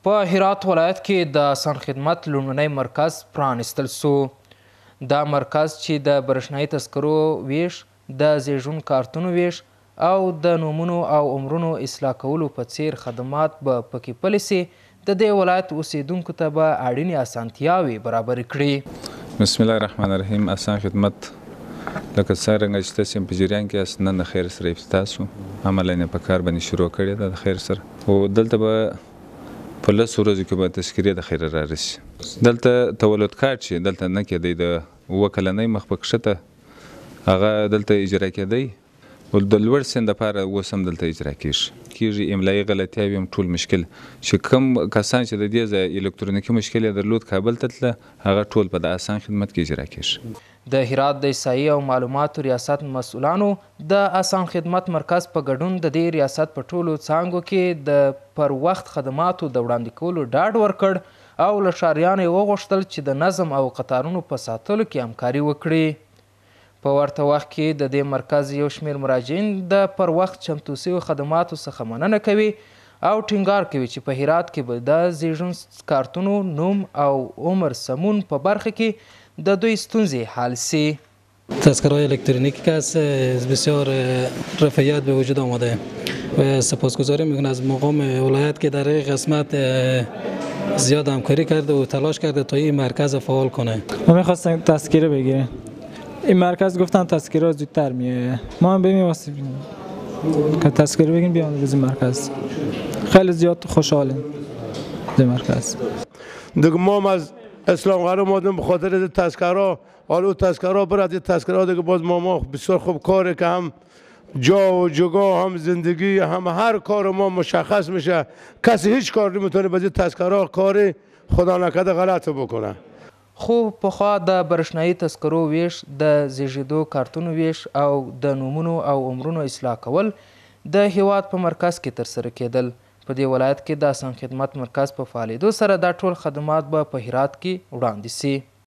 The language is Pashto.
په هرات ولایت کې د آسان خدمت لومړنی مرکز پرانیستل سو. دا مرکز چې د برېښنایي تذکرو ویش، د زیږون کارتونو ویش او د نومونو او عمرونو اصلاح کولو په څیر خدمات به پکې پلي سي، د دې ولایت اوسیدونکو ته به اړینې اسانتیاوې برابرې کړي. بسم الله الرحمن الرحیم. آسان خدمت لکه څرنګه چې تاسې په جریان کې یاست، نن د خیر سره افتتاح سو. عملاً یې په کار باندې شروع کړې ده د خیر سره، او دلته به په لسو ورځو کې به تذکرې د خیره رارسي. دلته تولد کارت چې دلته نه کېدی، د 7 کلنۍ مخ په کښته هغه دلته اجرا کېدی، او د لوړ سن دپاره اوس هم دلته اجرا کېږي. املایي غلطیاوې هم ټول مشکل چې کوم کسان چې د دې ځای الکترونیکي مشکل یې درلود کابل ته تله، هغه ټول په د آسان خدمت کې اجرا کېږي. د هرات د احصایې او معلوماتو ریاست مسؤلانو د آسان خدمت مرکز په ګډون د دې ریاست په ټولو څانګو کې د پر وخت خدماتو د وړاندې کولو ډاډ ورکړ او له ښاریانو یې وغوښتل چې د نظم او قطارونو په ساتلو کې همکاري وکړي. په ورته وخت کې د دې مرکز یو شمېر مراجعین د پر وخت چمتو شویو خدماتو څخه مننه کوي او ټینګار کوي چې په هرات کې به د زیږون کارتونو نوم او عمر سمون په برخه کې د دوی ستونزې حل سي. تذکره‌های الکترونیکی که هست بسیار رفاهیت به وجود آمده و سپاسگزاری میکنم از مقام ولایت که در این قسمت زیاد همکاری کرده و تلاش کرده تا این مرکز فعال کنه. ما میخواستیم تذکره بگیریم، این مرکز گفتن تذکره زودتر میاد، ما هم بریم واسه که تذکره بگیریم بیان از این مرکز. خیلی زیاد خوشحالیم از مرکز. دیگه ما از اسلام قرار اومدیم به خاطر تذکرها، حالا تذکرها برد تذکرها دیگه باز ما بسیار خوب کاره که هم جا و جگاه هم زندگی هم هر کار ما مشخص میشه، کسی هیچ کار نمیتونه به تذکرها کاری خدا نکرده غلط بکنه. خو پخوا د برېښنایي تذکرو ویش، د زیږېدو کارتونو ویش او د نومونو او عمرونو اصلاح کول د هیواد په مرکز کې ترسره کېدل. په دې ولایت کې د آسان خدمت مرکز په فعالېدو سره دا ټول خدمات به په هرات کې وړاندې سي.